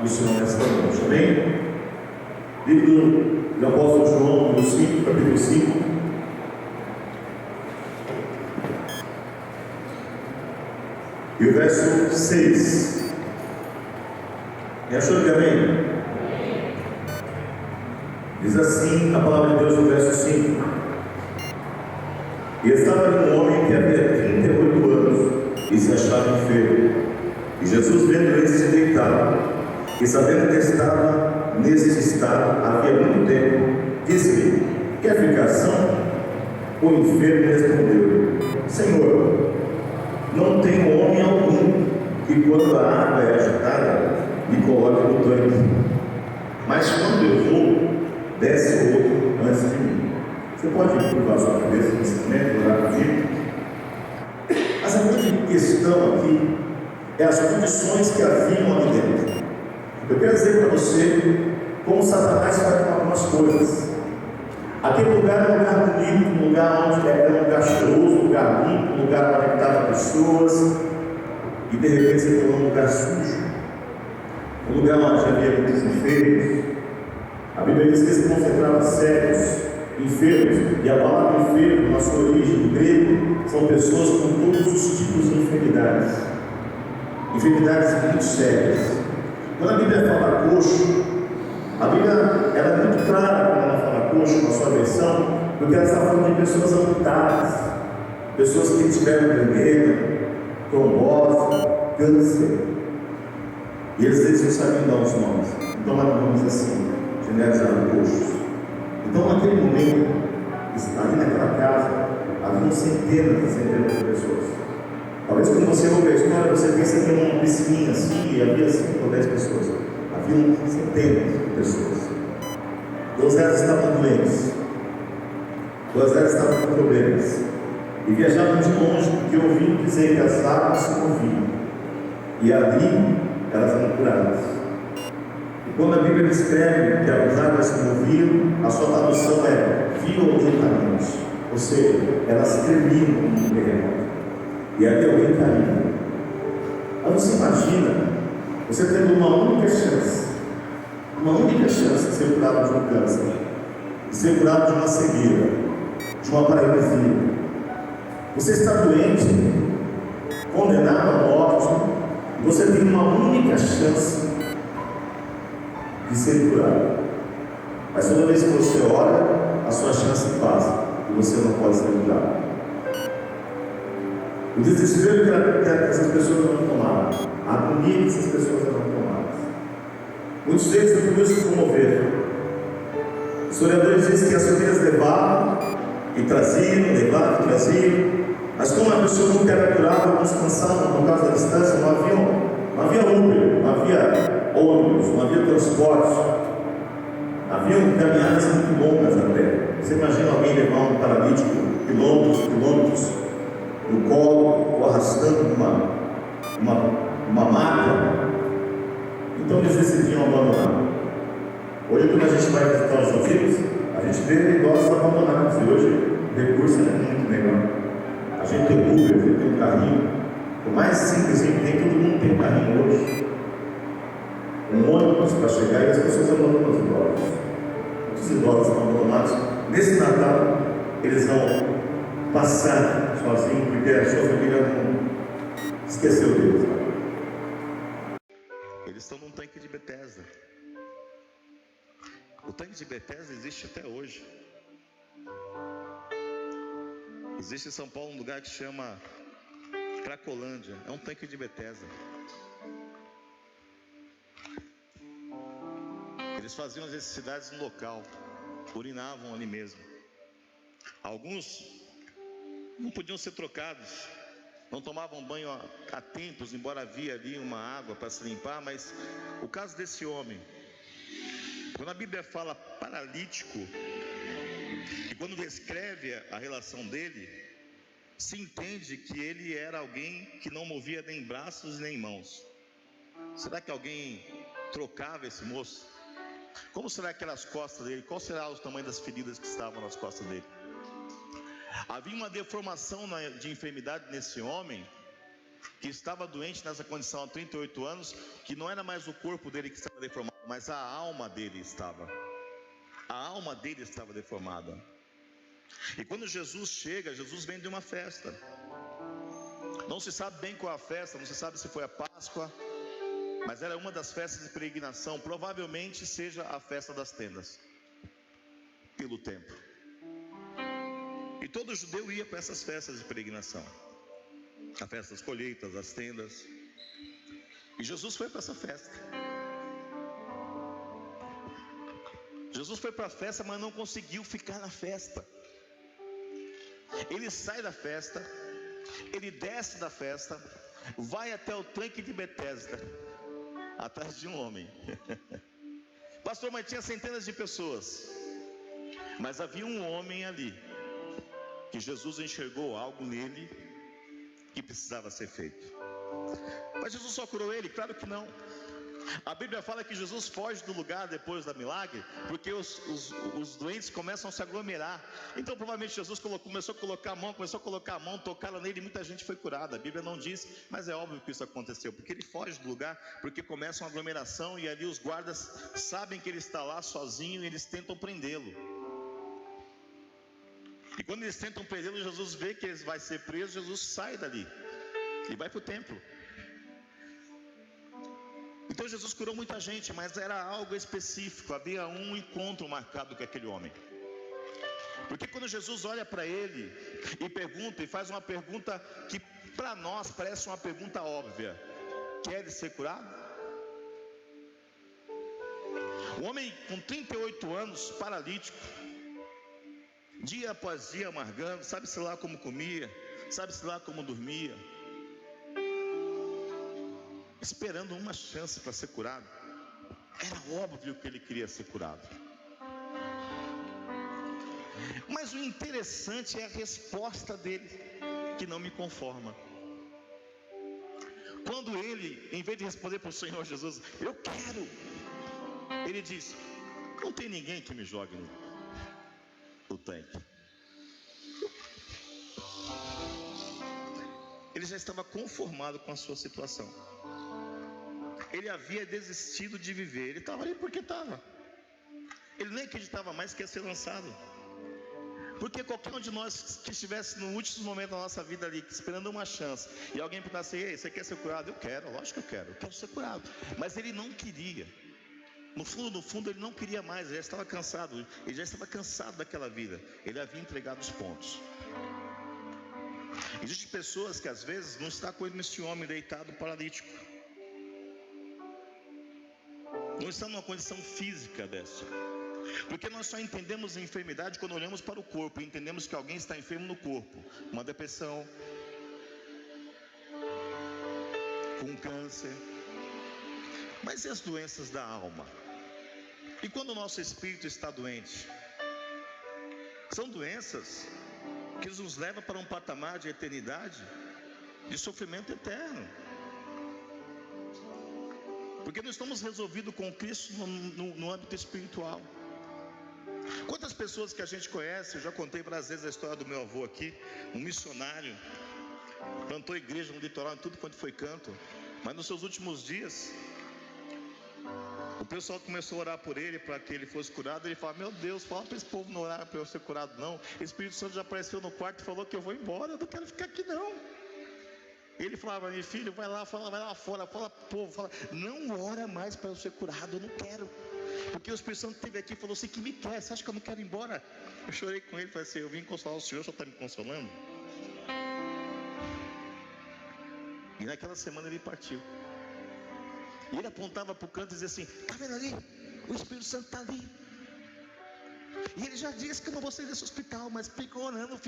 do Senhor nesta noite. Amém? Livro do apóstolo João, capítulo 5. E o verso 6. Me achou que amém? Diz assim a palavra de Deus no verso 5. E estava ali um homem que havia 38 anos e se achava enfermo. E Jesus, vendo ele se deitado, e sabendo que estava nesse estado havia muito tempo, disse-lhe: quer ficar são? O enfermo respondeu: Senhor, não tenho homem algum que, quando a água é agitada, me coloque no tanque, mas quando eu vou, desce outro antes de mim. Você pode curvar sua cabeça nesse momento, orar comigo? Mas a grande questão aqui é as condições que haviam ali dentro. Eu quero dizer para você como Satanás faz com algumas coisas. Aquele lugar era um lugar bonito, um lugar onde era um lugar cheiroso, um lugar limpo, um lugar conectado a pessoas, e de repente se tornou um lugar sujo, um lugar onde havia muitos enfermos. A Bíblia diz que se concentrava cegos, enfermos, e a palavra enfermo, na sua origem grego, são pessoas com todos os tipos de enfermidades muito sérias. Quando a Bíblia fala coxo, a Bíblia ela é muito clara quando ela fala coxo, na sua versão, porque ela está falando de pessoas amputadas, pessoas que tiveram gangrena, trombose, câncer, e eles não sabiam dar os nomes, então nós vamos assim, generalizando coxos. Então naquele momento, ali naquela casa, havia centenas de pessoas. Talvez quando você ouve a história, você pensa que era uma piscininha assim, e havia 5 ou 10 pessoas. Havia centenas de pessoas. Todas elas estavam doentes, todas elas estavam com problemas, e viajavam de longe, porque ouviam dizer que as águas se moviam, e ali elas eram curadas. E quando a Bíblia descreve que as águas se moviam, a sua tradução é violentamente, ou seja, elas tremiam como um terremoto. E ali alguém caiu. Mas você imagina, você tendo uma única chance de ser curado de um câncer, de ser curado de uma cegueira, de uma paralisia. Você está doente, condenado à morte, e você tem uma única chance de ser curado. Mas toda vez que você ora, a sua chance passa e você não pode ser curado. O desespero que essas pessoas não tomaram, a agonia que essas pessoas não tomaram. Muitos deles depois se comoveram. Os historiadores dizem que as famílias levavam e traziam, mas como a pessoa nunca era curada, alguns cansavam por causa da distância, não havia Uber, não havia ônibus, não havia transporte, haviam caminhadas muito longas até. Você imagina alguém levar um paralítico quilômetros no colo, ou arrastando uma maca? Então eles decidiam abandonar. Hoje, quando a gente vai visitar os amigos, a gente vê idosos abandonados, e hoje o recurso é muito melhor. A gente tem Uber, a gente tem um carrinho, o mais simples que tem, todo mundo tem um carrinho hoje, um ônibus para chegar, e as pessoas abandonam os idosos. Os idosos estão abandonados. Nesse Natal, eles vão passar sozinho, porque a sua família não esqueceu deles. Eles estão num tanque de Betesda. O tanque de Betesda existe até hoje. Existe em São Paulo um lugar que chama Cracolândia. É um tanque de Betesda. Eles faziam as necessidades no local, urinavam ali mesmo. Alguns não podiam ser trocados, não tomavam banho há tempos, embora havia ali uma água para se limpar. Mas o caso desse homem, quando a Bíblia fala paralítico, e quando descreve a relação dele, se entende que ele era alguém que não movia nem braços nem mãos. Será que alguém trocava esse moço? Como será que eram as costas dele? Qual será o tamanho das feridas que estavam nas costas dele? Havia uma deformação de enfermidade nesse homem, que estava doente nessa condição há 38 anos, que não era mais o corpo dele que estava deformado, mas a alma dele estava. A alma dele estava deformada. E quando Jesus chega, Jesus vem de uma festa. Não se sabe bem qual a festa, não se sabe se foi a Páscoa, mas era uma das festas de peregrinação. Provavelmente seja a festa das tendas, pelo tempo. E todo judeu ia para essas festas de peregrinação, a festa das colheitas, as tendas. E Jesus foi para essa festa. Jesus foi para a festa, mas não conseguiu ficar na festa. Ele sai da festa, ele desce da festa, vai até o tanque de Betesda, atrás de um homem. Pastor, mas tinha centenas de pessoas, mas havia um homem ali, que Jesus enxergou algo nele, que precisava ser feito. Mas Jesus só curou ele? Claro que não. A Bíblia fala que Jesus foge do lugar depois do milagre, porque os doentes começam a se aglomerar. Então provavelmente Jesus começou a colocar a mão, tocaram nele e muita gente foi curada. A Bíblia não diz, mas é óbvio que isso aconteceu, porque ele foge do lugar, porque começa uma aglomeração e ali os guardas sabem que ele está lá sozinho e eles tentam prendê-lo. E quando eles tentam prendê-lo, Jesus vê que ele vai ser preso, Jesus sai dali e vai para o templo. Então Jesus curou muita gente, mas era algo específico, havia um encontro marcado com aquele homem. Porque quando Jesus olha para ele e pergunta, e faz uma pergunta que para nós parece uma pergunta óbvia: quer ser curado? O homem com 38 anos, paralítico, dia após dia amargando, sabe-se lá como comia, sabe-se lá como dormia, esperando uma chance para ser curado. Era óbvio que ele queria ser curado. Mas o interessante é a resposta dele, que não me conforma. Quando ele, em vez de responder para o Senhor Jesus, eu quero, ele diz: não tem ninguém que me jogue no tanque. Ele já estava conformado com a sua situação. Ele havia desistido de viver. Ele estava ali porque estava. Ele nem acreditava mais que ia ser lançado. Porque qualquer um de nós que estivesse no último momento da nossa vida ali, esperando uma chance, e alguém perguntasse: ei, você quer ser curado? Eu quero, lógico que eu quero ser curado. Mas ele não queria. No fundo ele não queria mais, ele já estava cansado. Ele já estava cansado daquela vida. Ele havia entregado os pontos. Existem pessoas que às vezes não está como esse homem deitado paralítico, não está numa condição física dessa. Porque nós só entendemos a enfermidade quando olhamos para o corpo e entendemos que alguém está enfermo no corpo, uma depressão, com câncer. Mas e as doenças da alma? E quando o nosso espírito está doente? São doenças que nos levam para um patamar de eternidade, de sofrimento eterno. Porque não estamos resolvidos com Cristo no âmbito espiritual. Quantas pessoas que a gente conhece, eu já contei várias vezes a história do meu avô aqui, um missionário, plantou igreja no litoral, em tudo quanto foi canto, mas nos seus últimos dias, o pessoal começou a orar por ele, para que ele fosse curado. Ele falava: meu Deus, fala para esse povo não orar para eu ser curado não. O Espírito Santo já apareceu no quarto e falou que eu vou embora, eu não quero ficar aqui não. Ele falava: meu filho, vai lá fora, fala pro povo, não ora mais para eu ser curado, eu não quero. Porque o Espírito Santo esteve aqui e falou: você que me quer, você acha que eu não quero ir embora? Eu chorei com ele, falei assim: eu vim consolar o Senhor, o Senhor está me consolando? E naquela semana ele partiu. E ele apontava para o canto e dizia assim: está vendo ali? O Espírito Santo está ali. E ele já disse que eu não vou sair desse hospital, mas ficou orando,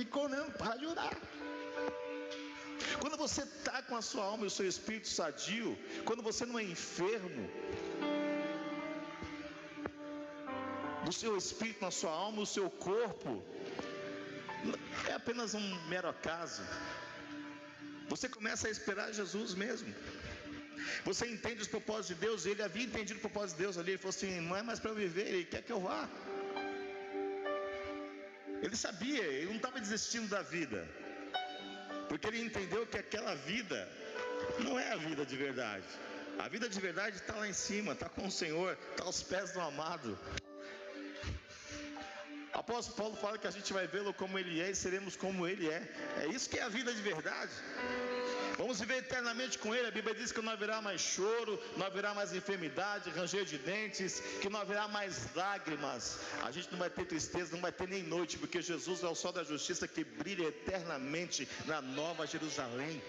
para de orar. Quando você está com a sua alma e o seu espírito sadio, quando você não é enfermo do seu espírito na sua alma, o seu corpo é apenas um mero acaso. Você começa a esperar Jesus mesmo. Você entende os propósitos de Deus. Ele havia entendido o propósito de Deus ali. Ele falou assim: não é mais para eu viver, Ele quer que eu vá. Ele sabia, ele não estava desistindo da vida, porque ele entendeu que aquela vida não é a vida de verdade. A vida de verdade está lá em cima, está com o Senhor, está aos pés do amado. O apóstolo Paulo fala que a gente vai vê-lo como Ele é e seremos como Ele é. É isso que é a vida de verdade. Vamos viver eternamente com Ele. A Bíblia diz que não haverá mais choro, não haverá mais enfermidade, ranger de dentes, que não haverá mais lágrimas. A gente não vai ter tristeza, não vai ter nem noite, porque Jesus é o sol da justiça que brilha eternamente na Nova Jerusalém.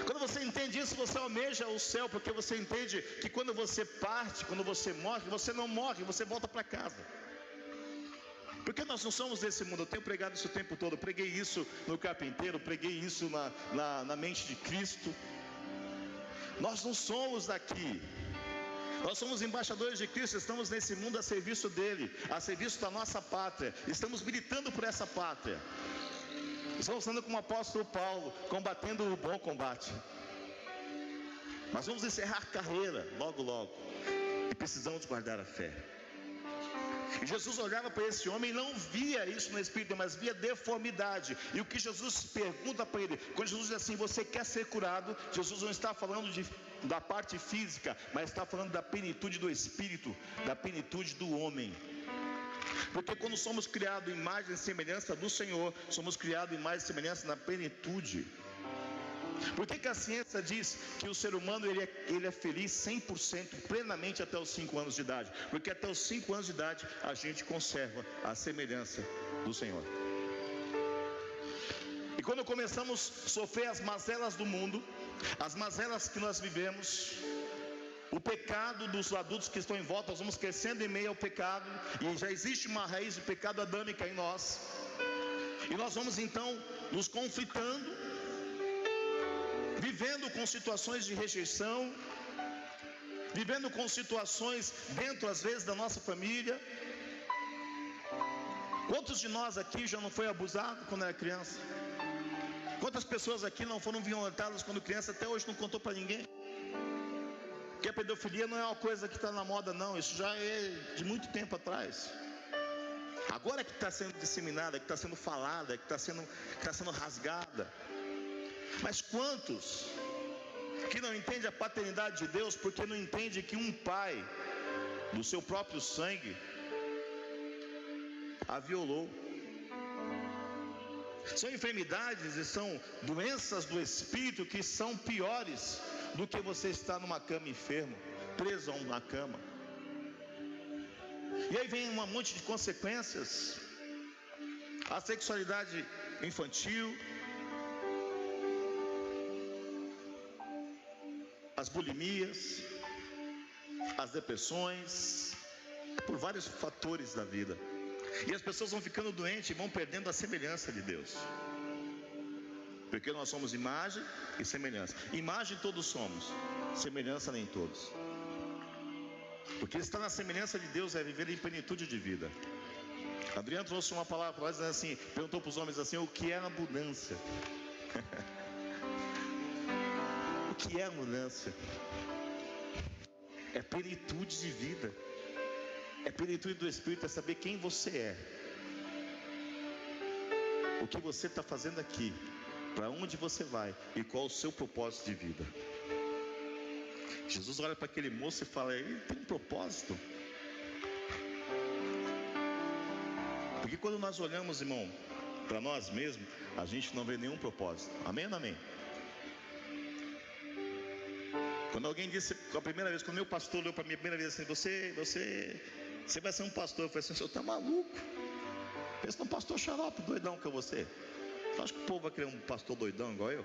Quando você entende isso, você almeja o céu, porque você entende que quando você parte, quando você morre, você não morre, você volta para casa. Porque nós não somos desse mundo. Eu tenho pregado isso o tempo todo. Eu preguei isso no carpinteiro, preguei isso na mente de Cristo. Nós não somos daqui. Nós somos embaixadores de Cristo. Estamos nesse mundo a serviço dele, a serviço da nossa pátria. Estamos militando por essa pátria. Estamos andando como o apóstolo Paulo, combatendo o bom combate. Mas vamos encerrar a carreira logo logo. E precisamos guardar a fé. E Jesus olhava para esse homem e não via isso no espírito, mas via deformidade. E o que Jesus pergunta para ele, quando Jesus diz assim: você quer ser curado? Jesus não está falando da parte física, mas está falando da plenitude do espírito, da plenitude do homem. Porque quando somos criados em imagem e semelhança do Senhor, somos criados em imagem e semelhança na plenitude. Por que a ciência diz que o ser humano ele é feliz 100% plenamente até os 5 anos de idade? Porque até os 5 anos de idade a gente conserva a semelhança do Senhor. E quando começamos a sofrer as mazelas do mundo, as mazelas que nós vivemos, o pecado dos adultos que estão em volta, nós vamos crescendo em meio ao pecado, e já existe uma raiz de pecado adâmica em nós, e nós vamos então nos conflitando, vivendo com situações de rejeição, vivendo com situações dentro às vezes da nossa família. Quantos de nós aqui já não foi abusado quando era criança? Quantas pessoas aqui não foram violentadas quando criança, até hoje não contou para ninguém? Porque a pedofilia não é uma coisa que está na moda, não. Isso já é de muito tempo atrás. Agora que está sendo disseminada, que está sendo falada, que está sendo rasgada. Mas quantos que não entendem a paternidade de Deus, porque não entendem que um pai do seu próprio sangue a violou? São enfermidades e são doenças do espírito que são piores do que você estar numa cama enfermo, preso a uma cama. E aí vem um monte de consequências. A sexualidade infantil, as bulimias, as depressões, por vários fatores da vida. E as pessoas vão ficando doentes e vão perdendo a semelhança de Deus. Porque nós somos imagem e semelhança. Imagem todos somos, semelhança nem todos. Porque estar na semelhança de Deus é viver em plenitude de vida. Adriano trouxe uma palavra para nós, assim, perguntou para os homens assim: o que é abundância? O que é abundância? É plenitude de vida, é plenitude do Espírito, é saber quem você é, o que você está fazendo aqui, para onde você vai e qual o seu propósito de vida. Jesus olha para aquele moço e fala: ele tem um propósito. Porque quando nós olhamos, irmão, para nós mesmos, a gente não vê nenhum propósito. Amém ou não amém? Quando alguém disse a primeira vez, quando meu pastor olhou para mim a primeira vez assim: você vai ser um pastor. Eu falei assim: o senhor está maluco? Pensa num pastor xarope, doidão que é você. Você acha que o povo vai querer um pastor doidão igual eu?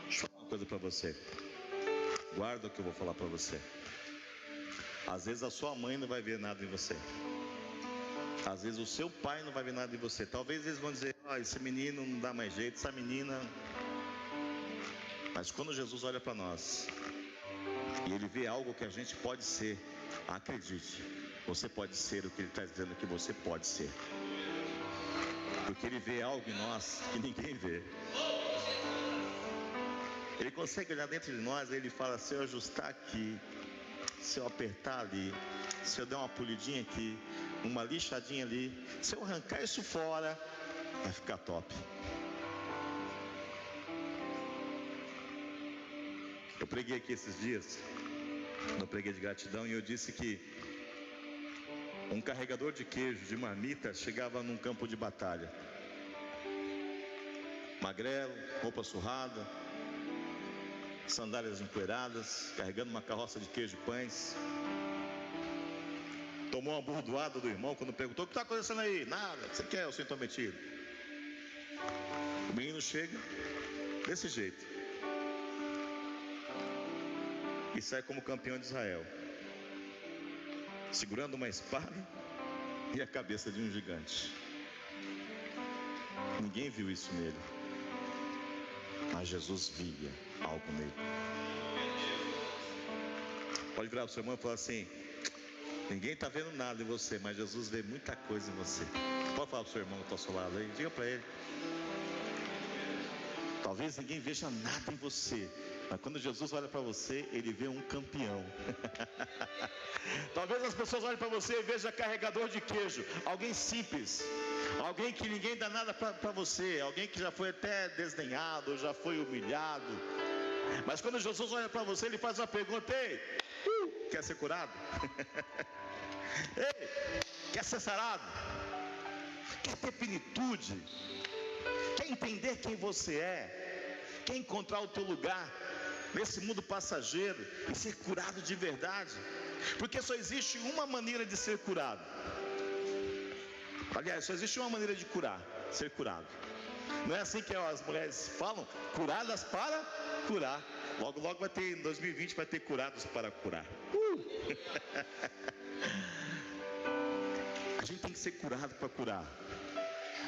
Deixa eu falar uma coisa para você. Guarda o que eu vou falar para você. Às vezes a sua mãe não vai ver nada em você. Às vezes o seu pai não vai ver nada em você. Talvez eles vão dizer: esse menino não dá mais jeito, essa menina. Mas quando Jesus olha para nós e Ele vê algo que a gente pode ser, acredite, você pode ser o que Ele está dizendo que você pode ser. Porque Ele vê algo em nós que ninguém vê. Ele consegue olhar dentro de nós e Ele fala: se eu ajustar aqui, se eu apertar ali, se eu der uma polidinha aqui, uma lixadinha ali, se eu arrancar isso fora, vai ficar top. Eu preguei aqui esses dias, eu preguei de gratidão, e eu disse que um carregador de queijo, de marmita, chegava num campo de batalha. Magrelo, roupa surrada, sandálias empoeiradas, carregando uma carroça de queijo e pães. Tomou uma burdoada do irmão quando perguntou: o que está acontecendo aí? Nada, o que você quer, eu sou intrometido. O menino chega desse jeito e sai como campeão de Israel, segurando uma espada e a cabeça de um gigante. Ninguém viu isso nele, mas Jesus via algo nele. Pode virar para o seu irmão e falar assim: ninguém está vendo nada em você, mas Jesus vê muita coisa em você. Pode falar para o seu irmão que está ao seu lado aí, diga para ele. Talvez ninguém veja nada em você, mas quando Jesus olha para você, ele vê um campeão. Talvez as pessoas olhem para você e vejam carregador de queijo, alguém simples, alguém que ninguém dá nada para você, alguém que já foi até desdenhado, já foi humilhado. Mas quando Jesus olha para você, ele faz uma pergunta: ei, quer ser curado? Ei, quer ser sarado? Quer ter plenitude? Quer entender quem você é? Quer encontrar o teu lugar nesse mundo passageiro e ser curado de verdade? Porque só existe uma maneira de ser curado. Aliás, só existe uma maneira de curar, ser curado. Não é assim que as mulheres falam? Curadas para curar. Logo, logo vai ter, em 2020 vai ter curados para curar. A gente tem que ser curado para curar.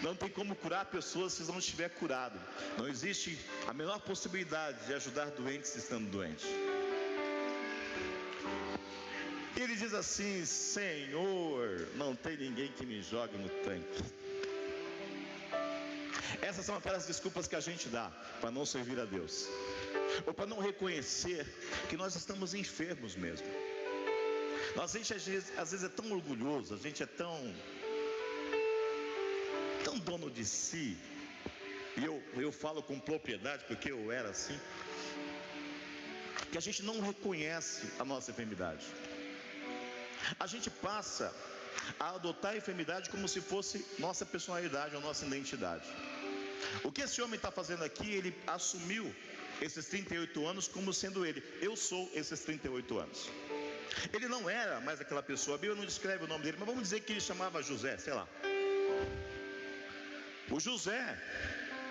Não tem como curar pessoas se não estiver curado. Não existe a menor possibilidade de ajudar doentes estando doente. E ele diz assim: Senhor, não tem ninguém que me jogue no tanque. Essas são aquelas desculpas que a gente dá para não servir a Deus, ou para não reconhecer que nós estamos enfermos mesmo. A gente às vezes é tão orgulhoso, a gente é tão dono de si, e eu falo com propriedade porque eu era assim, que a gente não reconhece a nossa enfermidade. A gente passa a adotar a enfermidade como se fosse nossa personalidade ou nossa identidade. O que esse homem está fazendo aqui? Ele assumiu esses 38 anos como sendo ele. Eu sou esses 38 anos. Ele não era mais aquela pessoa. A Bíblia não descreve o nome dele, mas vamos dizer que ele chamava José, sei lá. O José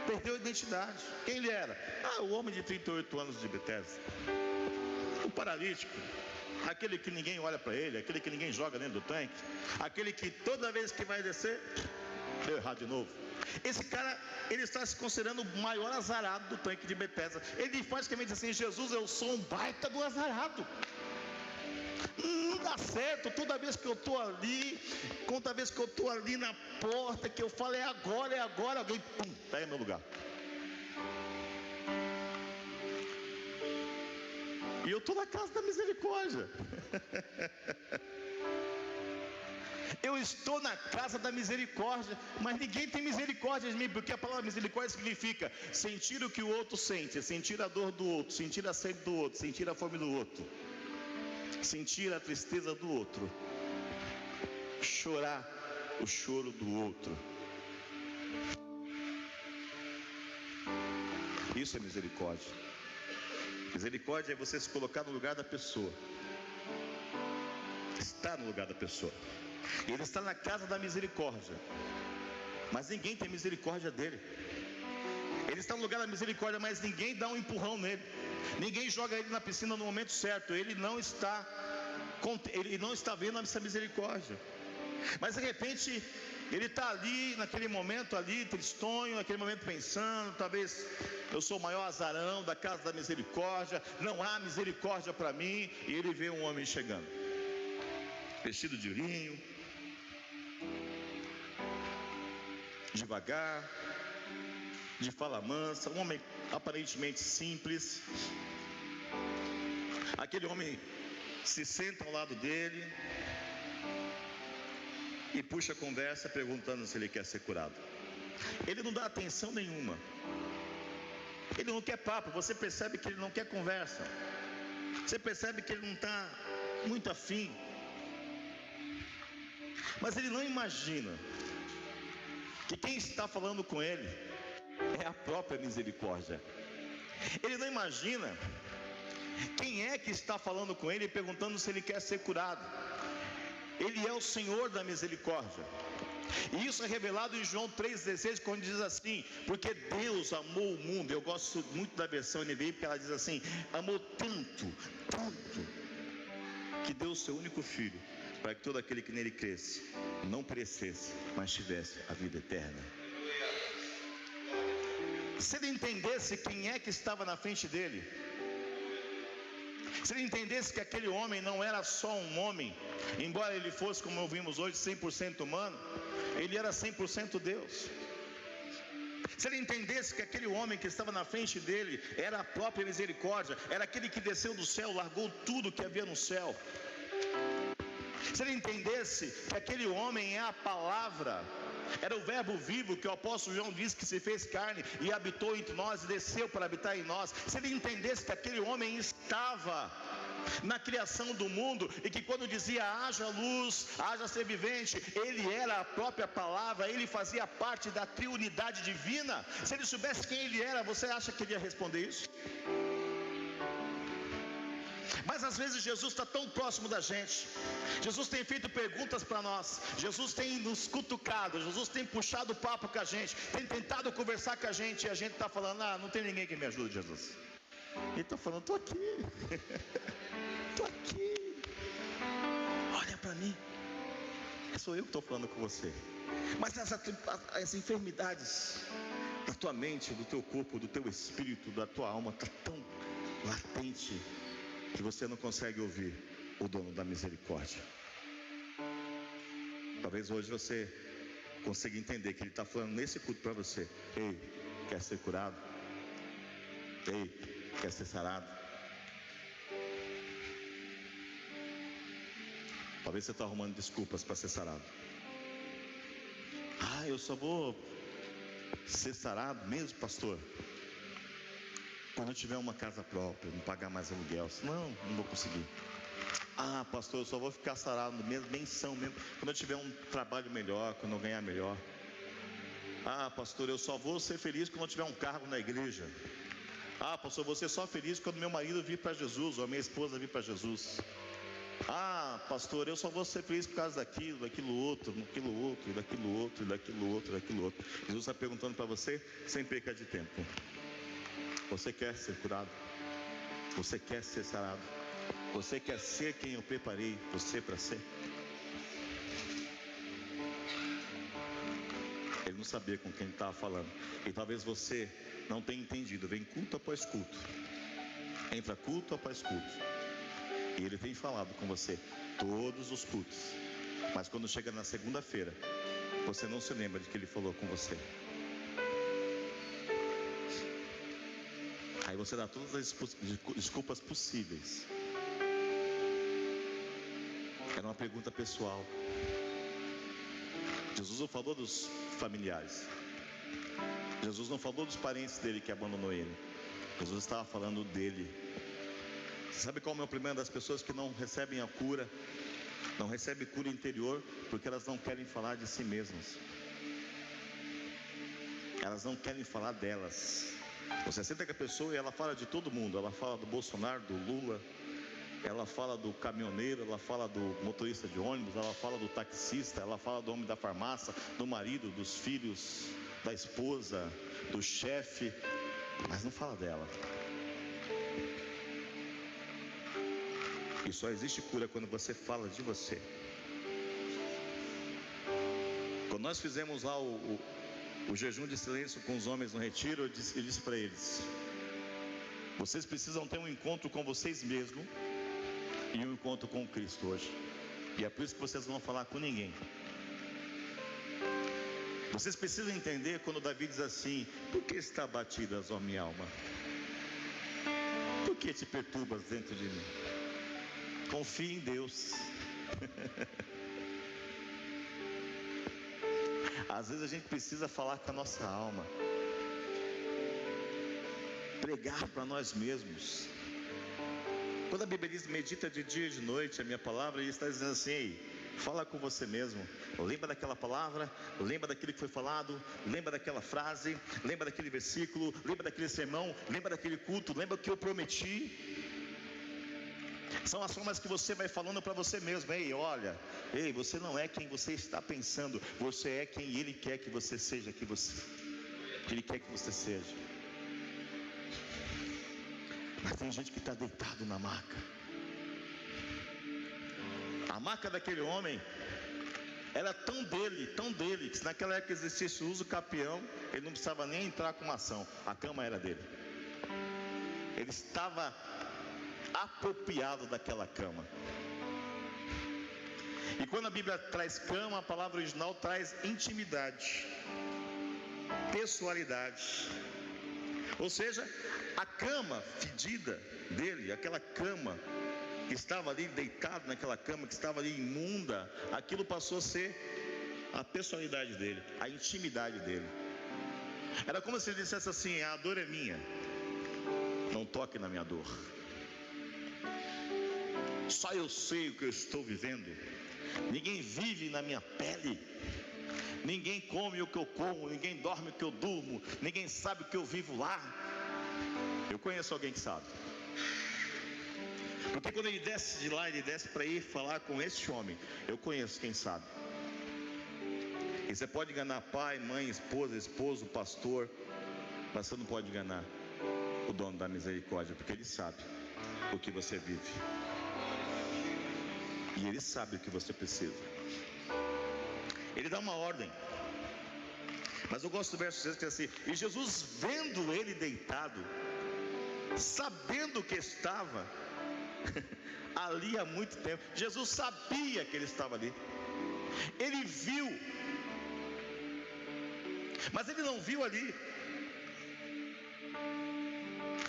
perdeu a identidade. Quem ele era? O homem de 38 anos de Betesda, o paralítico, aquele que ninguém olha para ele, aquele que ninguém joga dentro do tanque, aquele que toda vez que vai descer, deu errado de novo. Esse cara, ele está se considerando o maior azarado do tanque de Betesda. Ele praticamente diz assim: Jesus, eu sou um baita do azarado. Não dá certo, toda vez que eu estou ali, toda vez que eu estou ali na porta, que eu falo é agora, alguém pega meu lugar. E eu estou na casa da misericórdia. Eu estou na casa da misericórdia, mas ninguém tem misericórdia de mim, porque a palavra misericórdia significa sentir o que o outro sente, sentir a dor do outro, sentir a sede do outro, sentir a fome do outro, sentir a tristeza do outro, chorar o choro do outro. Isso é misericórdia. Misericórdia é você se colocar no lugar da pessoa, estar no lugar da pessoa. Ele está na casa da misericórdia, mas ninguém tem misericórdia dele. Ele está no lugar da misericórdia, mas ninguém dá um empurrão nele, ninguém joga ele na piscina no momento certo. Ele não está vendo essa misericórdia. Mas de repente ele está ali, naquele momento ali, tristonho, naquele momento pensando: talvez eu sou o maior azarão da casa da misericórdia, não há misericórdia para mim. E ele vê um homem chegando, vestido de linho, devagar, de fala mansa, um homem aparentemente simples. Aquele homem se senta ao lado dele e puxa a conversa, perguntando se ele quer ser curado. Ele não dá atenção nenhuma. Ele não quer papo, você percebe que ele não quer conversa, você percebe que ele não está muito afim. Mas ele não imagina que quem está falando com ele é a própria misericórdia. Ele não imagina quem é que está falando com ele, perguntando se ele quer ser curado. Ele é o Senhor da misericórdia. E isso é revelado em João 3,16, quando diz assim: porque Deus amou o mundo. Eu gosto muito da versão NVI, porque ela diz assim: amou tanto, que deu o seu único filho, para que todo aquele que nele cresce não perecesse, mas tivesse a vida eterna. Se ele entendesse quem é que estava na frente dele, se ele entendesse que aquele homem não era só um homem, embora ele fosse, como ouvimos hoje, 100% humano, ele era 100% Deus. Se ele entendesse que aquele homem que estava na frente dele era a própria misericórdia, era aquele que desceu do céu, largou tudo que havia no céu. Se ele entendesse que aquele homem é a palavra, era o verbo vivo que o apóstolo João diz que se fez carne e habitou entre nós e desceu para habitar em nós. Se ele entendesse que aquele homem estava na criação do mundo e que quando dizia haja luz, haja ser vivente, ele era a própria palavra, ele fazia parte da triunidade divina. Se ele soubesse quem ele era, você acha que ele ia responder isso? Mas às vezes Jesus está tão próximo da gente, Jesus tem feito perguntas para nós, Jesus tem nos cutucado, Jesus tem puxado o papo com a gente, tem tentado conversar com a gente, e a gente está falando: ah, não tem ninguém que me ajude, Jesus. Ele está falando: estou aqui, estou aqui, olha para mim, sou eu que estou falando com você. Mas as enfermidades da tua mente, do teu corpo, do teu espírito, da tua alma, está tão latente que você não consegue ouvir o dono da misericórdia. Talvez hoje você consiga entender que ele está falando nesse culto para você: ei, quer ser curado? Ei, quer ser sarado? Talvez você está arrumando desculpas para ser sarado. Ah, eu só vou ser sarado mesmo, pastor, quando eu tiver uma casa própria, não pagar mais aluguel. Não vou conseguir. Ah, pastor, eu só vou ficar sarado mesmo, benção mesmo, quando eu tiver um trabalho melhor, quando eu ganhar melhor. Ah, pastor, eu só vou ser feliz quando eu tiver um cargo na igreja. Ah, pastor, eu vou ser só feliz quando meu marido vir para Jesus, ou a minha esposa vir para Jesus. Ah, pastor, eu só vou ser feliz por causa daquilo, daquilo outro, daquilo outro, daquilo outro, daquilo outro, daquilo outro. Jesus está perguntando para você, sem perca de tempo: você quer ser curado? Você quer ser sarado? Você quer ser quem eu preparei você para ser? Ele não sabia com quem estava falando. E talvez você não tenha entendido. Vem culto após culto, entra culto após culto, e ele tem falado com você todos os cultos. Mas quando chega na segunda-feira, você não se lembra de que ele falou com você. Aí você dá todas as desculpas possíveis. Era uma pergunta pessoal. Jesus não falou dos familiares, Jesus não falou dos parentes dele que abandonou ele. Jesus estava falando dele. Você sabe qual é o meu problema das pessoas que não recebem a cura, não recebem cura interior? Porque elas não querem falar de si mesmas, elas não querem falar delas. Você senta com a pessoa e ela fala de todo mundo. Ela fala do Bolsonaro, do Lula, ela fala do caminhoneiro, ela fala do motorista de ônibus, ela fala do taxista, ela fala do homem da farmácia, do marido, dos filhos, da esposa, do chefe, mas não fala dela. E só existe cura quando você fala de você. Quando nós fizemos lá o jejum de silêncio com os homens no retiro, eu disse para eles: vocês precisam ter um encontro com vocês mesmos e um encontro com Cristo hoje. E é por isso que vocês não vão falar com ninguém. Vocês precisam entender quando Davi diz assim: por que está abatida a minha alma? Por que te perturbas dentro de mim? Confie em Deus. Às vezes a gente precisa falar com a nossa alma. pregar para nós mesmos. Quando a Bíblia diz medita de dia e de noite a minha palavra, ele está dizendo assim: ei, fala com você mesmo, lembra daquela palavra, lembra daquilo que foi falado, lembra daquela frase, lembra daquele versículo, lembra daquele sermão, lembra daquele culto, lembra o que eu prometi. São as formas que você vai falando para você mesmo: ei, olha, ei, você não é quem você está pensando, você é quem Ele quer que você seja, que Ele quer que você seja. Mas tem gente que está deitado na maca. A maca daquele homem era tão dele, que se naquela época existisse o uso capião, ele não precisava nem entrar com uma ação, a cama era dele. Ele estava apropriado daquela cama. E quando a Bíblia traz cama, a palavra original traz intimidade, pessoalidade. Ou seja, a cama fedida dele, aquela cama que estava ali deitado naquela cama, que estava ali imunda, aquilo passou a ser a personalidade dele, a intimidade dele. Era como se ele dissesse assim: a dor é minha, não toque na minha dor. Só eu sei o que eu estou vivendo. Ninguém vive na minha pele. Ninguém come o que eu como, ninguém dorme o que eu durmo, ninguém sabe o que eu vivo lá. Eu conheço alguém que sabe. Porque quando ele desce de lá, ele desce para ir falar com esse homem. Eu conheço quem sabe. E você pode enganar pai, mãe, esposa, esposo, pastor, mas você não pode enganar o dono da misericórdia, porque ele sabe o que você vive. E ele sabe o que você precisa. Ele dá uma ordem. Mas eu gosto do verso 6 que é assim: e Jesus, vendo ele deitado, sabendo que estava ali há muito tempo. Jesus sabia que ele estava ali. Ele viu. Mas ele não viu ali,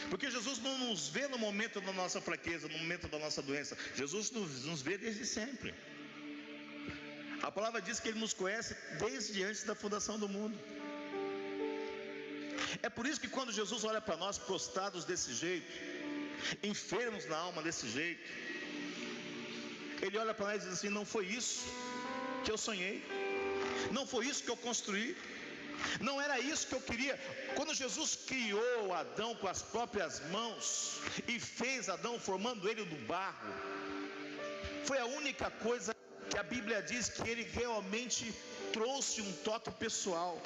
porque Jesus não nos vê no momento da nossa fraqueza, no momento da nossa doença. Jesus nos vê desde sempre. A palavra diz que Ele nos conhece desde antes da fundação do mundo. É por isso que quando Jesus olha para nós prostrados desse jeito, enfermos na alma desse jeito, Ele olha para nós e diz assim: não foi isso que eu sonhei, não foi isso que eu construí, não era isso que eu queria. Quando Jesus criou Adão com as próprias mãos e fez Adão formando ele do barro, foi a única coisa que a Bíblia diz que ele realmente trouxe um toque pessoal.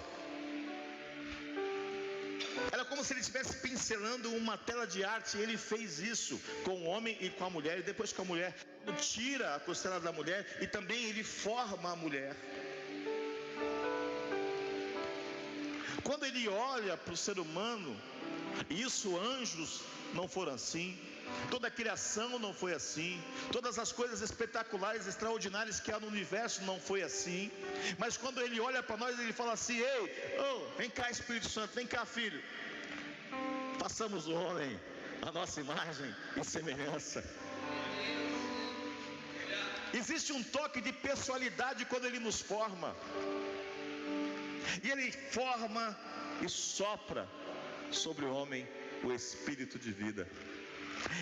Era como se ele estivesse pincelando uma tela de arte. E ele fez isso com o homem e com a mulher. E depois com a mulher, tira a costela da mulher e também ele forma a mulher. Quando ele olha para o ser humano, isso, anjos não foram assim, toda a criação não foi assim, todas as coisas espetaculares, extraordinárias que há no universo não foi assim. Mas quando ele olha para nós, ele fala assim: ei, vem cá Espírito Santo, vem cá filho, façamos o homem a nossa imagem e semelhança. Existe um toque de personalidade quando ele nos forma. E ele forma e sopra sobre o homem o espírito de vida.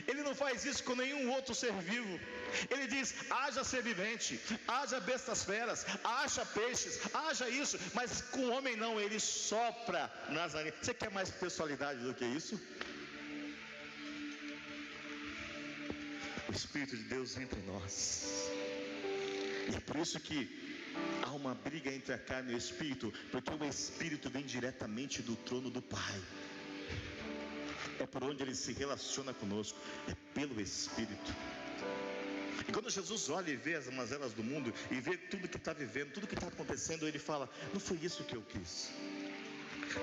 Ele não faz isso com nenhum outro ser vivo. Ele diz: haja ser vivente, haja bestas feras, haja peixes, haja isso. Mas com o homem não, ele sopra nas narinas. Você quer mais personalidade do que isso? O Espírito de Deus entra em nós. E é por isso que há uma briga entre a carne e o Espírito, porque o Espírito vem diretamente do trono do Pai. É por onde Ele se relaciona conosco, é pelo Espírito. E quando Jesus olha e vê as mazelas do mundo, e vê tudo que está vivendo, tudo que está acontecendo, Ele fala: não foi isso que eu quis,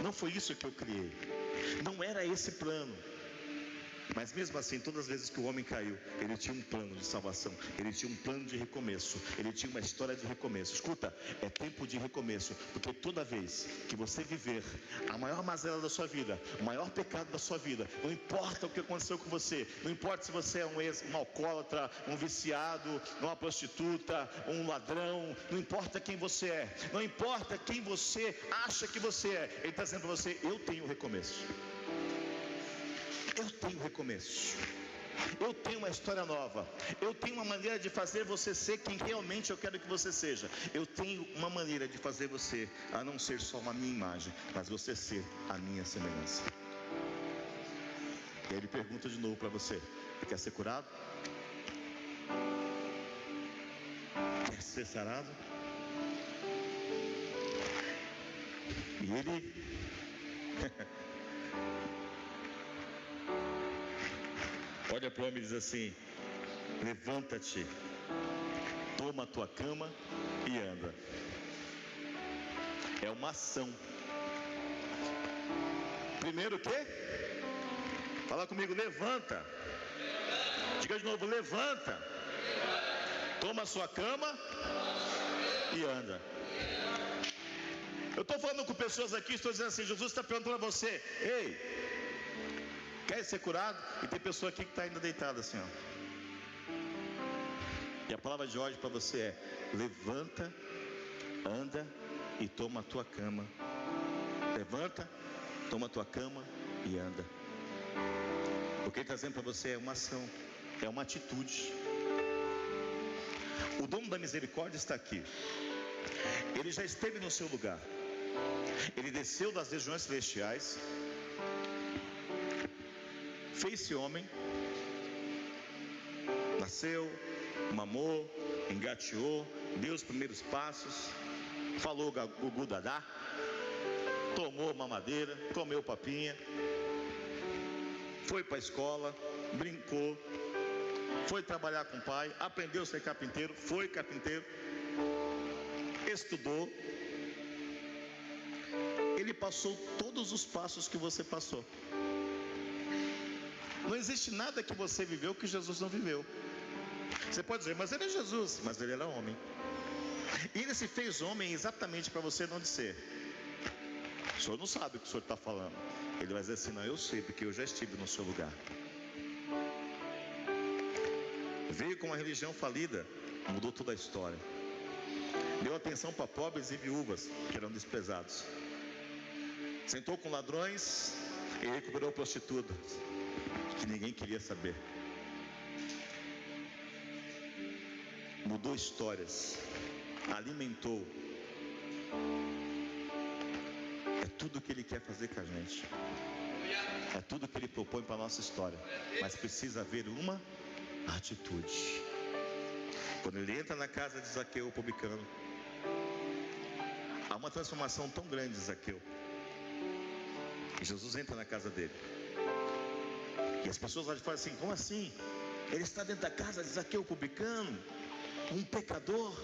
não foi isso que eu criei, não era esse plano. Mas mesmo assim, todas as vezes que o homem caiu, ele tinha um plano de salvação, ele tinha um plano de recomeço, ele tinha uma história de recomeço. Escuta, é tempo de recomeço, porque toda vez que você viver a maior mazela da sua vida, o maior pecado da sua vida, não importa o que aconteceu com você, não importa se você é um alcoólatra, um viciado, uma prostituta, um ladrão, não importa quem você é, não importa quem você acha que você é, Ele está dizendo para você: eu tenho um recomeço. Eu tenho recomeço. Eu tenho uma história nova. Eu tenho uma maneira de fazer você ser quem realmente eu quero que você seja. Eu tenho uma maneira de fazer você a não ser só uma minha imagem, mas você ser a minha semelhança. E aí ele pergunta de novo para você: quer ser curado? Quer ser sarado? E ele olha para o homem e diz assim: levanta-te, toma a tua cama e anda. É uma ação. Primeiro o quê? Fala comigo: levanta. Diga de novo: levanta, toma a sua cama e anda. Eu estou falando com pessoas aqui, estou dizendo assim: Jesus está perguntando a você: ei, quer ser curado? E tem pessoa aqui que está ainda deitada assim, ó. E a palavra de hoje para você é: levanta, anda e toma a tua cama. Levanta, toma a tua cama e anda. O que ele está dizendo para você é uma ação, é uma atitude. O dono da misericórdia está aqui. Ele já esteve no seu lugar. Ele desceu das regiões celestiais, fez-se homem, nasceu, mamou, engateou, deu os primeiros passos, falou gugu dadá, tomou mamadeira, comeu papinha, foi para a escola, brincou, foi trabalhar com o pai, aprendeu a ser carpinteiro, foi carpinteiro, estudou. Ele passou todos os passos que você passou. Não existe nada que você viveu que Jesus não viveu. Você pode dizer: mas ele é Jesus. Mas ele era homem. E ele se fez homem exatamente para você não dizer: o senhor não sabe o que o senhor está falando. Ele vai dizer assim: não, eu sei, porque eu já estive no seu lugar. Veio com uma religião falida, mudou toda a história. Deu atenção para pobres e viúvas que eram desprezados. Sentou com ladrões e recuperou prostitutas que ninguém queria saber. Mudou histórias, alimentou. É tudo que ele quer fazer com a gente. É tudo que ele propõe para a nossa história. Mas precisa haver uma atitude. Quando ele entra na casa de Zaqueu, o publicano, há uma transformação tão grande de Zaqueu. E Jesus entra na casa dele. E as pessoas lá de fora assim: como assim? Ele está dentro da casa de Zaqueu, o publicano, um pecador.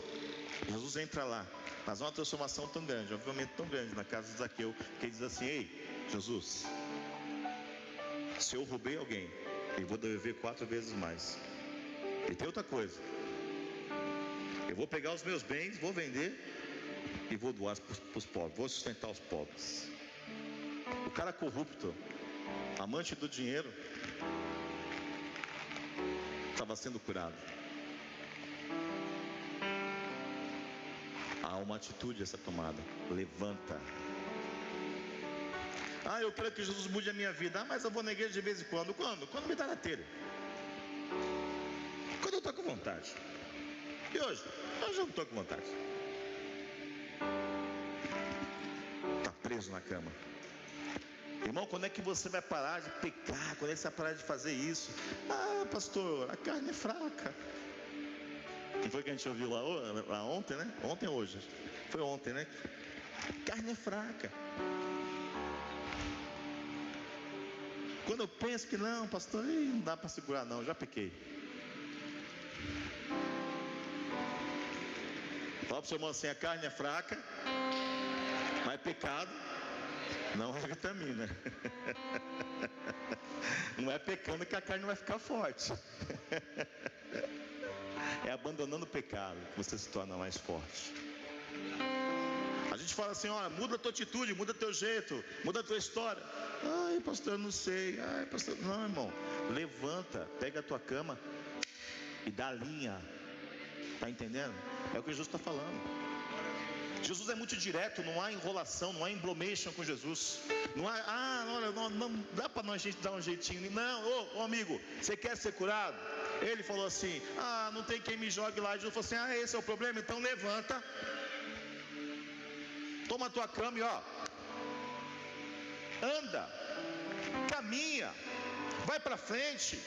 Jesus entra lá. Mas há uma transformação tão grande, um avivamento tão grande na casa de Zaqueu, que ele diz assim: ei, Jesus, se eu roubei alguém, eu vou devolver 4 vezes mais. E tem outra coisa: eu vou pegar os meus bens, vou vender e vou doar para os pobres, vou sustentar os pobres. O cara corrupto, amante do dinheiro, estava sendo curado. Há uma atitude a ser tomada: levanta. Ah, eu quero que Jesus mude a minha vida. Ah, mas eu vou na igreja de vez em quando. Quando me dá na telha. Quando eu estou com vontade. E hoje? Hoje eu não estou com vontade. Está preso na cama. Irmão, quando é que você vai parar de pecar? Quando é que você vai parar de fazer isso? Ah, pastor, a carne é fraca. Não foi que a gente ouviu lá ontem, né? Ontem ou hoje? Foi ontem, né? Carne é fraca. Quando eu penso que não, pastor, não dá para segurar não, já pequei. Fala para o seu irmão assim: a carne é fraca, mas pecado não é vitamina. Não é pecando que a carne vai ficar forte. É abandonando o pecado que você se torna mais forte. A gente fala assim: olha, muda a tua atitude, muda teu jeito, muda a tua história. Ai, pastor, eu não sei. Ai, pastor, não, irmão. Levanta, pega a tua cama e dá linha. Está entendendo? É o que Jesus está falando. Jesus é muito direto, não há enrolação, não há embromation com Jesus. Não há, não dá para nós gente dar um jeitinho. Não, ô amigo, você quer ser curado? Ele falou assim: não tem quem me jogue lá. Jesus falou assim: esse é o problema? Então levanta, toma a tua cama e anda, caminha, vai para frente.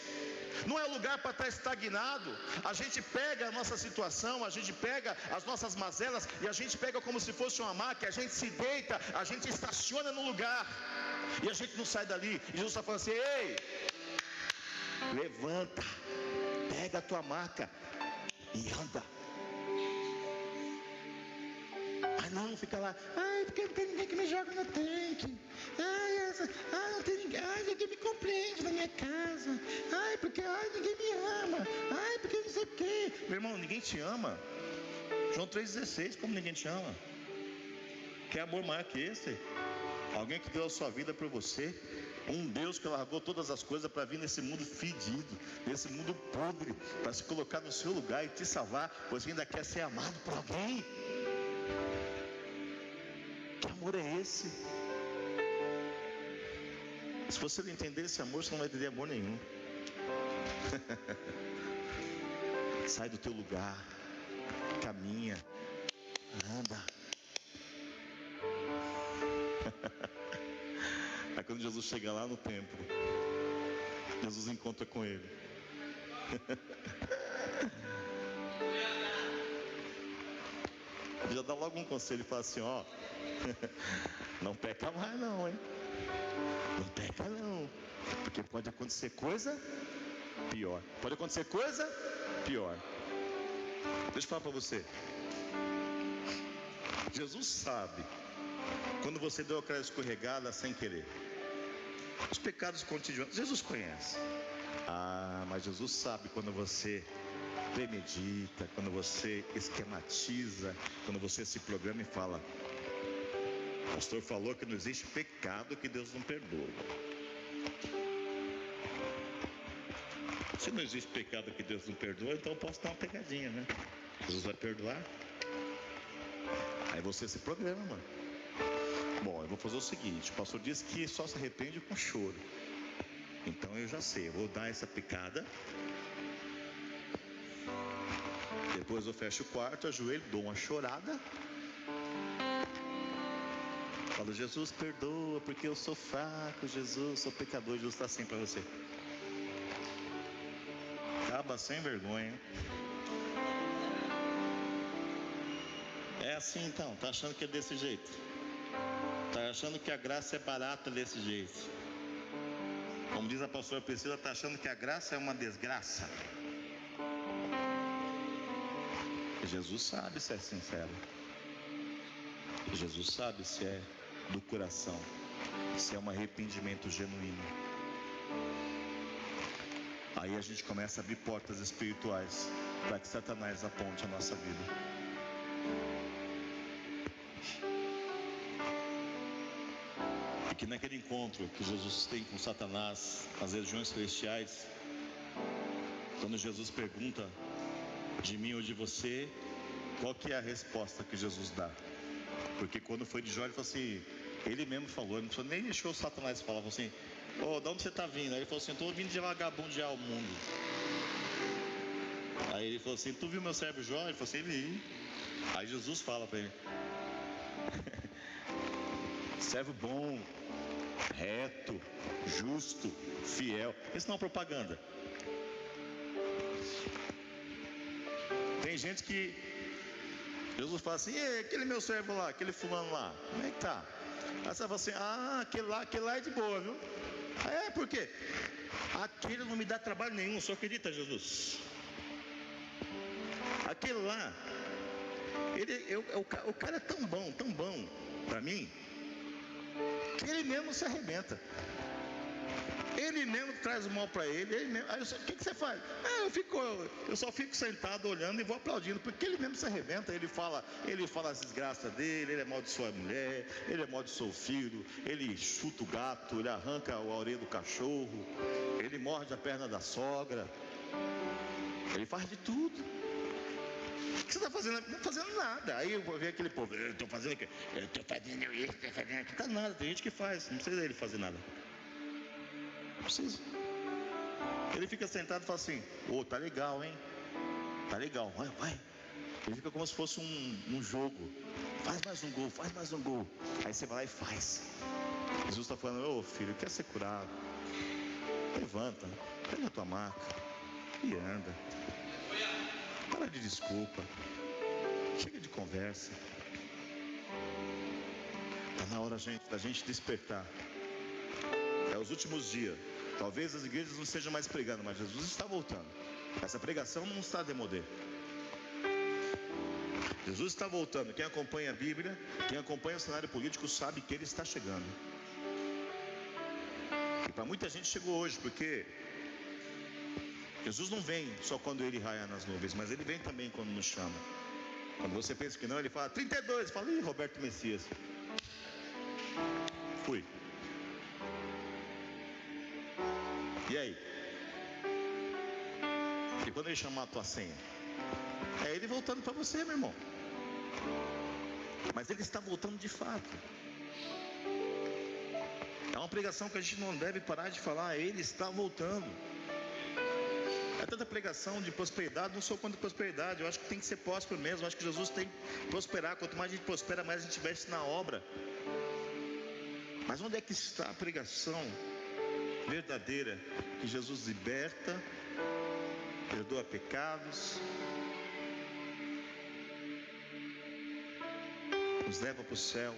Não é lugar para estar estagnado. A gente pega a nossa situação, a gente pega as nossas mazelas e a gente pega como se fosse uma máquina. A gente se deita, a gente estaciona no lugar e a gente não sai dali. E Jesus está falando assim: ei, levanta, pega a tua maca e anda. Não, fica lá, porque não tem ninguém que me joga no tanque. Não tem ninguém, ninguém me compreende na minha casa. Porque ninguém me ama. Porque não sei o quê. Meu irmão, ninguém te ama. João 3,16, como ninguém te ama? Que amor maior que esse? Alguém que deu a sua vida por você. Um Deus que largou todas as coisas para vir nesse mundo fedido, nesse mundo podre, para se colocar no seu lugar e te salvar. Você ainda quer ser amado por alguém? Que amor é esse? Se você não entender esse amor, você não vai entender amor nenhum. Sai do teu lugar, caminha, anda. Aí quando Jesus chega lá no templo, Jesus encontra com ele. Já dá logo um conselho e fala assim: não peca mais não, hein? Não peca não, porque pode acontecer coisa pior. Pode acontecer coisa pior. Deixa eu falar para você. Jesus sabe quando você deu aquela escorregada sem querer. Os pecados cotidianos, Jesus conhece. Mas Jesus sabe quando você premedita, quando você esquematiza, quando você se programa e fala: o pastor falou que não existe pecado que Deus não perdoa. Se não existe pecado que Deus não perdoa, então eu posso dar uma pegadinha, né? Jesus vai perdoar. Aí você se programa, mano. Bom, eu vou fazer o seguinte: o pastor disse que só se arrepende com choro. Então eu já sei, eu vou dar essa picada. Depois eu fecho o quarto, ajoelho, dou uma chorada. Falo: Jesus, perdoa, porque eu sou fraco, Jesus, sou pecador. Jesus está assim para você. Acaba sem vergonha. É assim então, tá achando que é desse jeito? Tá achando que a graça é barata desse jeito? Como diz a pastora Priscila, tá achando que a graça é uma desgraça? Jesus sabe se é sincero. Jesus sabe se é do coração, se é um arrependimento genuíno. Aí a gente começa a abrir portas espirituais para que Satanás aponte a nossa vida. E que naquele encontro que Jesus tem com Satanás nas regiões celestiais, quando Jesus pergunta de mim ou de você, qual que é a resposta que Jesus dá? Porque quando foi de Jó, ele falou assim, ele mesmo falou, ele nem deixou o Satanás falar, falou assim: de onde você está vindo? Aí ele falou assim: estou vindo de vagabundear o mundo. Aí ele falou assim: tu viu meu servo Jó? Ele falou assim: vi. Aí Jesus fala para ele: servo bom, reto, justo, fiel. Isso não é propaganda. Tem gente que Jesus fala assim: aquele meu servo lá, aquele fulano lá, como é que tá? Aí você fala assim: aquele lá é de boa, viu? Por quê? Aquele não me dá trabalho nenhum, só acredita, Jesus. Aquele lá, o cara é tão bom para mim, que ele mesmo se arrebenta. Ele mesmo traz o mal para ele mesmo. Aí o que você faz? Eu só fico sentado olhando e vou aplaudindo, porque ele mesmo se arrebenta. Ele fala as desgraças dele, ele amaldiçoa a mulher, ele amaldiçoa o filho, ele chuta o gato, ele arranca a orelha do cachorro, ele morde a perna da sogra, ele faz de tudo. O que você está fazendo? Não estou fazendo nada. Aí eu vou ver aquele povo, eu estou fazendo o quê? Eu estou fazendo isso, estou fazendo aquilo. Não está nada, tem gente que faz, não precisa ele fazer nada. Não precisa. Ele fica sentado e fala assim, tá legal, hein? Tá legal, vai. Ele fica como se fosse um jogo. Faz mais um gol, faz mais um gol. Aí você vai lá e faz. Jesus está falando, filho, quer ser curado? Levanta, pega a tua maca e anda. Para de desculpa. Chega de conversa. Está na hora, gente, da gente despertar. É os últimos dias. Talvez as igrejas não estejam mais pregando, mas Jesus está voltando. Essa pregação não está a demodê. Jesus está voltando. Quem acompanha a Bíblia, quem acompanha o cenário político, sabe que ele está chegando. E para muita gente chegou hoje, porque Jesus não vem só quando ele raia nas nuvens, mas ele vem também quando nos chama. Quando você pensa que não, ele fala 32, fala, Roberto Messias. Fui. E aí? E quando ele chamar a tua senha? É ele voltando para você, meu irmão. Mas ele está voltando de fato. É uma pregação que a gente não deve parar de falar. Ele está voltando. É tanta pregação de prosperidade. Não sou contra prosperidade. Eu acho que tem que ser próspero mesmo. Eu acho que Jesus tem que prosperar. Quanto mais a gente prospera, mais a gente investe na obra. Mas onde é que está a pregação verdadeira? Que Jesus liberta, perdoa pecados, nos leva para o céu,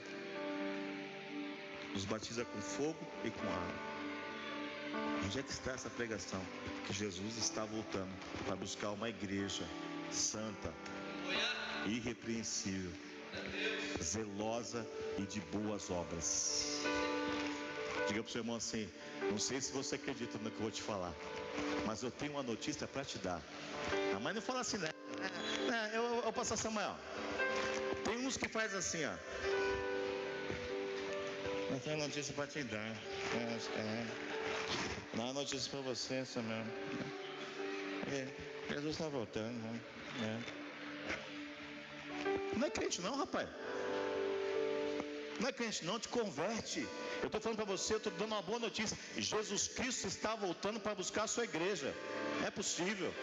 nos batiza com fogo e com água. Onde é que está essa pregação? Que Jesus está voltando para buscar uma igreja santa, irrepreensível, zelosa e de boas obras. Diga para o seu irmão assim, não sei se você acredita no que eu vou te falar, mas eu tenho uma notícia para te dar. Mas não fala assim, né? Eu pastor Samuel. Tem uns que faz assim, ó. Eu tenho uma notícia para te dar. Não é notícia para você, Samuel. Jesus está voltando, né? Não é crente não, rapaz. Não é crente não, te converte. Eu estou falando para você, eu estou dando uma boa notícia. Jesus Cristo está voltando para buscar a sua igreja. É possível.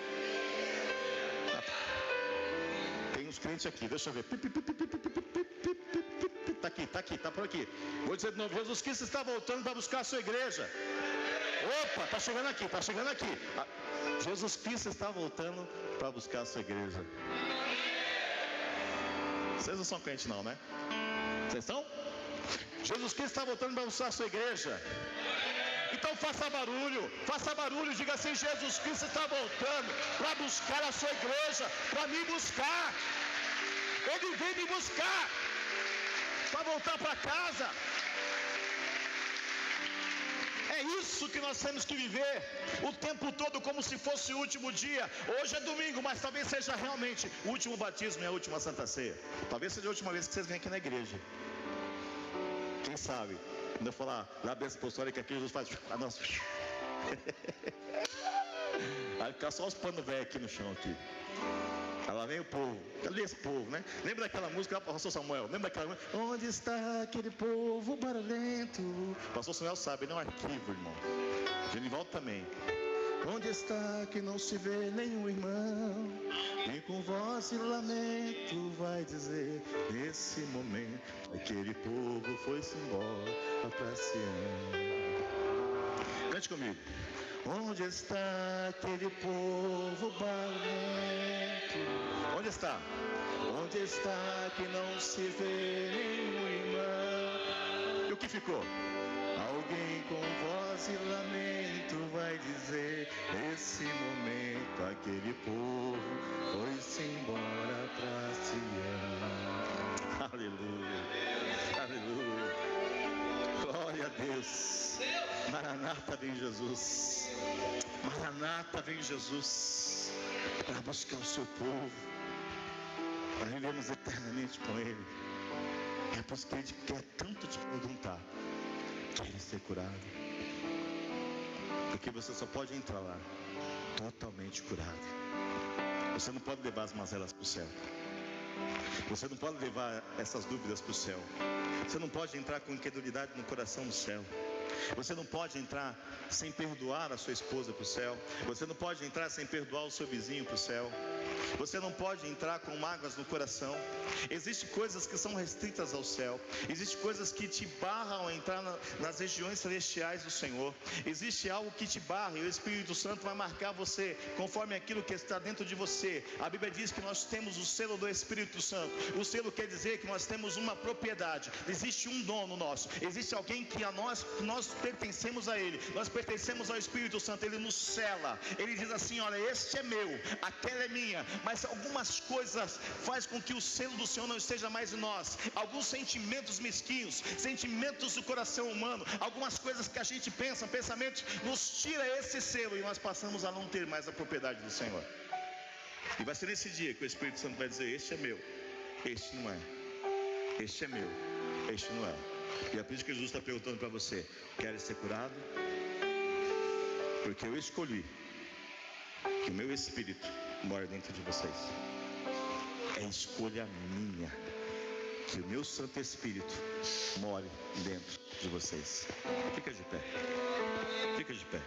Tem uns crentes aqui, deixa eu ver. Tá por aqui. Vou dizer de novo, Jesus Cristo está voltando para buscar a sua igreja. Opa, está chegando aqui. Jesus Cristo está voltando para buscar a sua igreja. Vocês não são crentes não, né? Vocês são? Jesus Cristo está voltando para buscar a sua igreja. Então faça barulho, diga assim, Jesus Cristo está voltando para buscar a sua igreja, para me buscar. Ele veio me buscar, para voltar para casa. É isso que nós temos que viver o tempo todo, como se fosse o último dia. Hoje é domingo, mas talvez seja realmente o último batismo e a última Santa Ceia. Talvez seja a última vez que vocês vêm aqui na igreja. Quem sabe? Quando eu falar da bênção apostólica aqui, Jesus faz a nossa. Vai ficar só os panos velhos aqui no chão aqui. Lá vem o povo. Cadê esse povo, né? Lembra daquela música, pastor Samuel? Lembra daquela música? Onde está aquele povo barulhento? Pastor Samuel sabe, ele é um arquivo, irmão. Genivaldo também. Onde está que não se vê nenhum irmão? E com voz e lamento vai dizer, nesse momento, aquele povo foi-se embora para Sião. Cante comigo. Onde está aquele povo barulhento? Onde está? Onde está que não se vê nenhum irmão? E o que ficou? Alguém com voz e lamento vai dizer, nesse momento aquele povo foi-se embora para Sião. Aleluia, aleluia, glória a Deus. Maranata vem Jesus, Maranata vem Jesus, para buscar o seu povo, para vivermos eternamente com Ele. É por isso que Ele quer tanto te perguntar, quer ser curado? Porque você só pode entrar lá totalmente curado. Você não pode levar as mazelas para o céu. Você não pode levar essas dúvidas para o céu. Você não pode entrar com incredulidade no coração no céu. Você não pode entrar sem perdoar a sua esposa para o céu. Você não pode entrar sem perdoar o seu vizinho para o céu. Você não pode entrar com mágoas no coração. Existem coisas que são restritas ao céu. Existem coisas que te barram a entrar nas regiões celestiais do Senhor. Existe algo que te barra e o Espírito Santo vai marcar você conforme aquilo que está dentro de você. A Bíblia diz que nós temos o selo do Espírito Santo. O selo quer dizer que nós temos uma propriedade. Existe um dono nosso. Existe alguém que nós pertencemos a Ele. Nós pertencemos ao Espírito Santo. Ele nos sela. Ele diz assim: olha, este é meu, aquela é minha. Mas algumas coisas faz com que o selo do Senhor não esteja mais em nós. Alguns sentimentos mesquinhos, sentimentos do coração humano, algumas coisas que a gente pensa, pensamentos, nos tira esse selo e nós passamos a não ter mais a propriedade do Senhor. E vai ser nesse dia que o Espírito Santo vai dizer: este é meu, este não é. Este é meu, este não é. E é por isso que Jesus está perguntando para você: queres ser curado? Porque eu escolhi que o meu Espírito mora dentro de vocês. É escolha minha que o meu Santo Espírito more dentro de vocês. Fica de pé. Fica de pé.